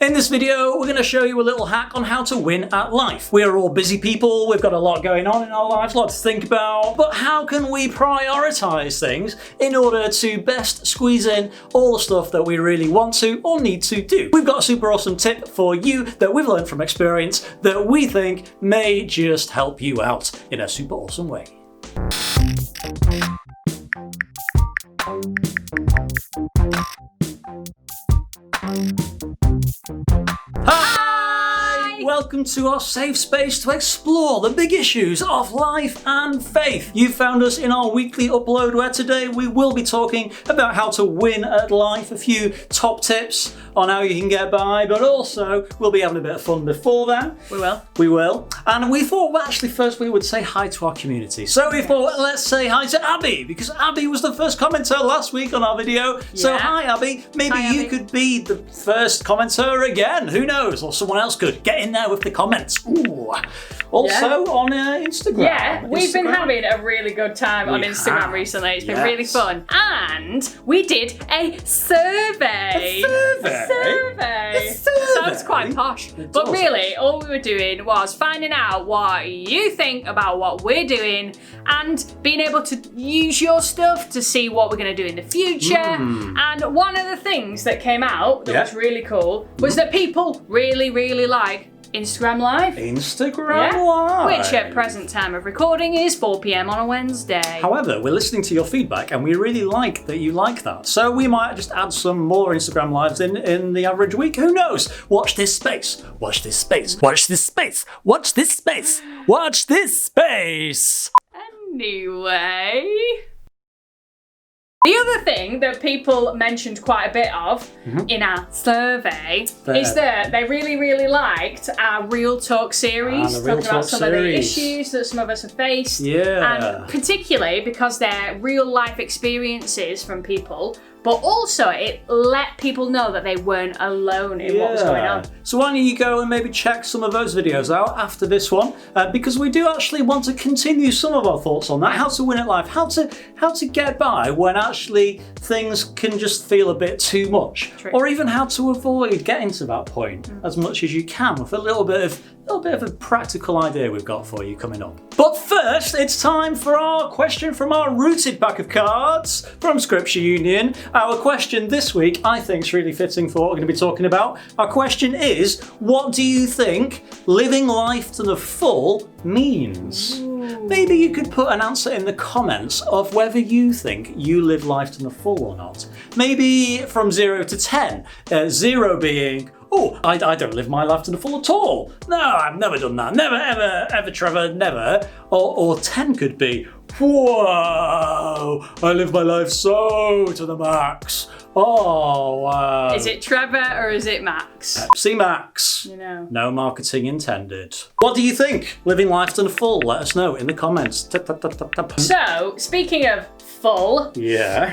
In this video, we're going to show you a little hack on how to win at life. We are all busy people, we've got a lot going on in our lives, a lot to think about, but how can we prioritise things in order to best squeeze in all the stuff that we really want to or need to do? We've got a super awesome tip for you that we've learned from experience that we think may just help you out in a super awesome way. Hi! Welcome to our safe space to explore the big issues of life and faith. You've found us in our weekly upload where today we will be talking about how to win at life, a few top tips on how you can get by, but also we'll be having a bit of fun before then. We will. And we thought, well, actually first we would say hi to our community. So we thought, let's say hi to Abby, because Abby was the first commenter last week on our video. Yeah. So hi Abby, maybe you could be the first commenter again, who knows, or someone else could. Get in there with the comments. Ooh. Also on Instagram. Yeah, we've been having a really good time on Instagram recently. It's been really fun. And we did a survey. Sounds quite posh. But really, all we were doing was finding out what you think about what we're doing and being able to use your stuff to see what we're going to do in the future. And one of the things that came out that was really cool was that people really like Instagram Live. Live. Which at present time of recording is 4 PM on a Wednesday. However, we're listening to your feedback and we really like that you like that. So we might just add some more Instagram Lives in the average week. Who knows? Watch this space. Watch this space. Watch this space. Watch this space. Watch this space. Anyway. The other thing that people mentioned quite a bit of in our survey is that they really liked our Real Talk series, talking about some of the issues that some of us have faced. And particularly because they're real life experiences from people, but also it let people know that they weren't alone in what was going on. So why don't you go and maybe check some of those videos out after this one, because we do actually want to continue some of our thoughts on that, how to win at life, how to get by when actually things can just feel a bit too much, or even how to avoid getting to that point as much as you can with a little bit of a practical idea we've got for you coming up. But first, it's time for our question from our rooted pack of cards from Scripture Union. Our question this week, I think, is really fitting for what we're going to be talking about. Our question is, what do you think living life to the full means? Maybe you could put an answer in the comments of whether you think you live life to the full or not. Maybe from 0 to 10. 0 being, oh, I don't live my life to the full at all. No, I've never done that. Never, ever, Trevor, never. Or 10 could be, whoa, I live my life so to the max. Oh, wow. Is it Trevor or is it Max? See Max. You know. No marketing intended. What do you think? Living life to the full? Let us know in the comments. So, speaking of full,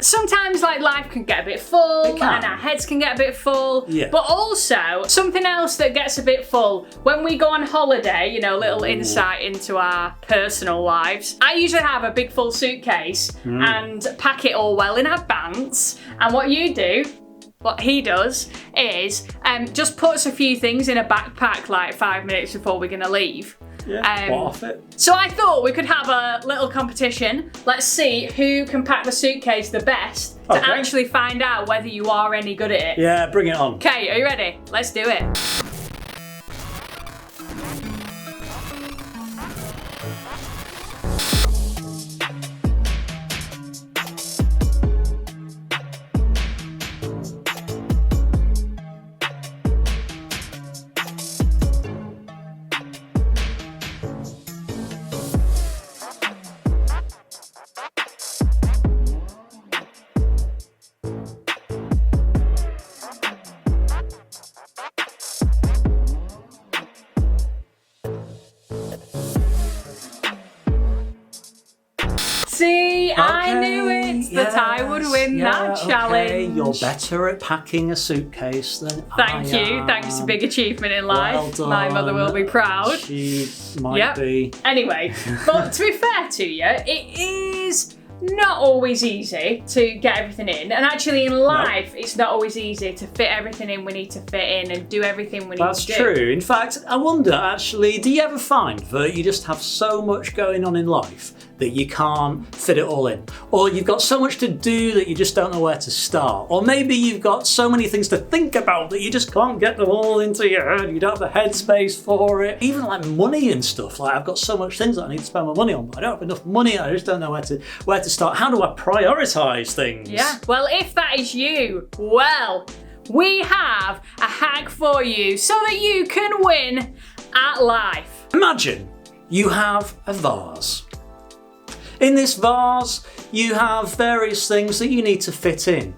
sometimes like life can get a bit full and our heads can get a bit full, but also something else that gets a bit full when we go on holiday, you know, a little insight into our personal lives. I usually have a big full suitcase and pack it all well in advance, and what he does is just puts a few things in a backpack like 5 minutes before we're gonna leave. So I thought we could have a little competition. Let's see who can pack the suitcase the best to actually find out whether you are any good at it. Yeah, bring it on. Okay, are you ready? Let's do it. See, I knew it, that I would win that challenge. You're better at packing a suitcase than Thank you. Thanks to big achievement in life. Well done. My mother will be proud. She might be. Anyway, but to be fair to you, it is not always easy to get everything in. And actually in life, it's not always easy to fit everything in we need to fit in and do everything we need to do. That's true. In fact, I wonder actually, do you ever find that you just have so much going on in life that you can't fit it all in? Or you've got so much to do that you just don't know where to start? Or maybe you've got so many things to think about that you just can't get them all into your head. You don't have the headspace for it. Even like money and stuff. Like I've got so much things that I need to spend my money on, but I don't have enough money. I just don't know where to start. How do I prioritise things? Yeah. Well, if that is you, well, we have a hack for you so that you can win at life. Imagine you have a vase. In this vase, you have various things that you need to fit in.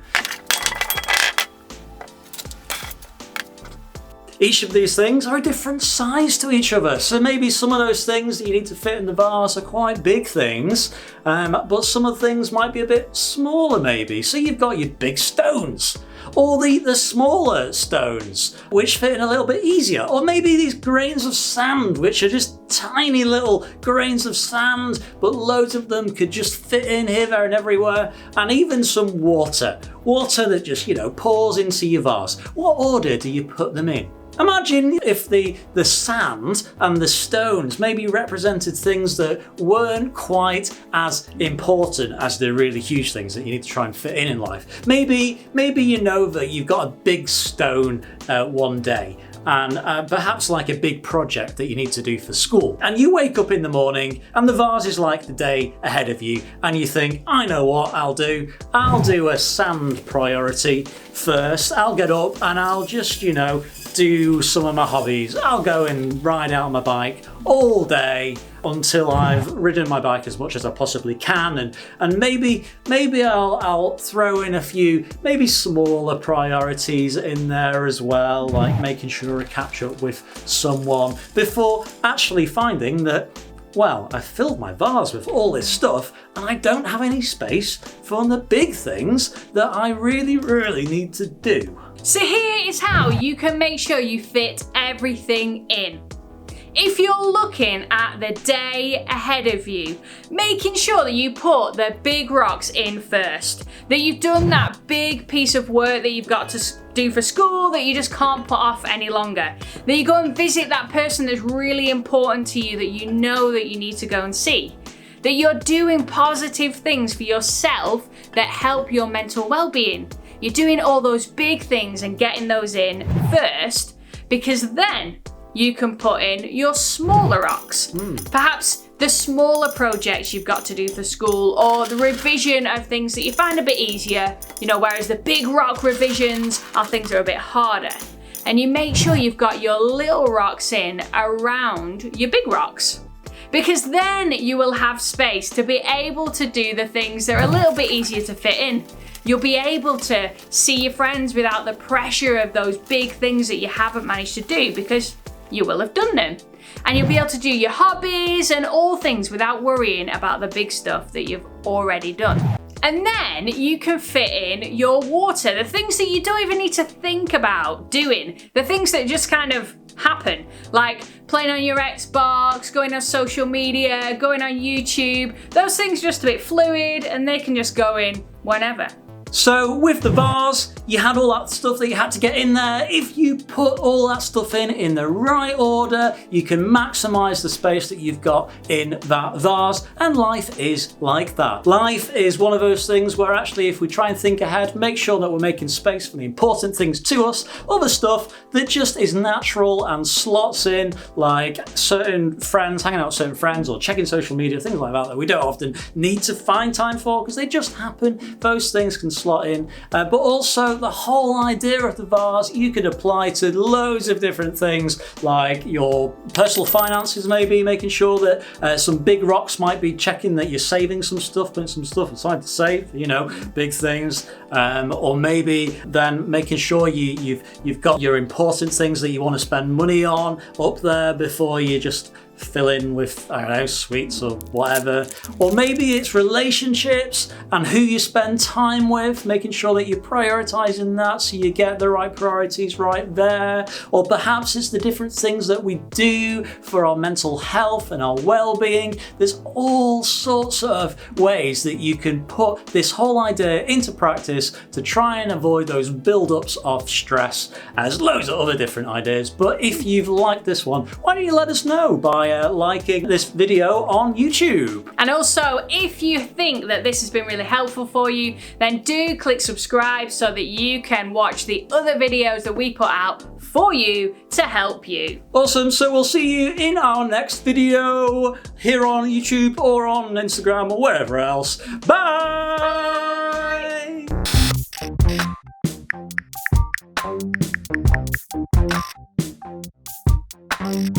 Each of these things are a different size to each other. So maybe some of those things that you need to fit in the vase are quite big things, but some of the things might be a bit smaller maybe. So you've got your big stones, or the smaller stones, which fit in a little bit easier. Or maybe these grains of sand, which are just tiny little grains of sand, but loads of them could just fit in here, there and everywhere. And even some water that just, pours into your vase. What order do you put them in? Imagine if the sand and the stones maybe represented things that weren't quite as important as the really huge things that you need to try and fit in life. Maybe you know that you've got a big stone one day, and perhaps like a big project that you need to do for school. And you wake up in the morning and the vase is like the day ahead of you, and you think, I know what I'll do. I'll do a sand priority first. I'll get up and I'll just, do some of my hobbies. I'll go and ride out on my bike all day until I've ridden my bike as much as I possibly can, and maybe I'll throw in a few maybe smaller priorities in there as well, like making sure I catch up with someone before actually finding that, well, I've filled my vase with all this stuff and I don't have any space for the big things that I really, really need to do. So here is how you can make sure you fit everything in. If you're looking at the day ahead of you, making sure that you put the big rocks in first, that you've done that big piece of work that you've got to do for school that you just can't put off any longer, that you go and visit that person that's really important to you that you know that you need to go and see, that you're doing positive things for yourself that help your mental well-being. You're doing all those big things and getting those in first, because then you can put in your smaller rocks. Perhaps the smaller projects you've got to do for school, or the revision of things that you find a bit easier, whereas the big rock revisions are things that are a bit harder. And you make sure you've got your little rocks in around your big rocks, because then you will have space to be able to do the things that are a little bit easier to fit in. You'll be able to see your friends without the pressure of those big things that you haven't managed to do, because you will have done them. And you'll be able to do your hobbies and all things without worrying about the big stuff that you've already done. And then you can fit in your water, the things that you don't even need to think about doing, the things that just kind of happen, like playing on your Xbox, going on social media, going on YouTube. Those things are just a bit fluid and they can just go in whenever. So with the vase, you had all that stuff that you had to get in there. If you put all that stuff in the right order, you can maximise the space that you've got in that vase, and life is like that. Life is one of those things where actually if we try and think ahead, make sure that we're making space for the important things to us, other stuff that just is natural and slots in, like certain friends, hanging out with certain friends, or checking social media, things like that we don't often need to find time for because they just happen. Those things can slot in, but also the whole idea of the vase you could apply to loads of different things, like your personal finances, maybe making sure that some big rocks might be checking that you're saving some stuff, putting some stuff aside to save, big things, or maybe then making sure you've got your important things that you want to spend money on up there before you just fill in with, I don't know, sweets or whatever. Or maybe it's relationships and who you spend time with, making sure that you're prioritizing that so you get the right priorities right there. Or perhaps it's the different things that we do for our mental health and our well-being. There's all sorts of ways that you can put this whole idea into practice to try and avoid those build-ups of stress. There's loads of other different ideas, but if you've liked this one, why don't you let us know by liking this video on YouTube. And also, if you think that this has been really helpful for you, then do click subscribe so that you can watch the other videos that we put out for you to help you. Awesome, so we'll see you in our next video here on YouTube or on Instagram or wherever else. Bye! Bye.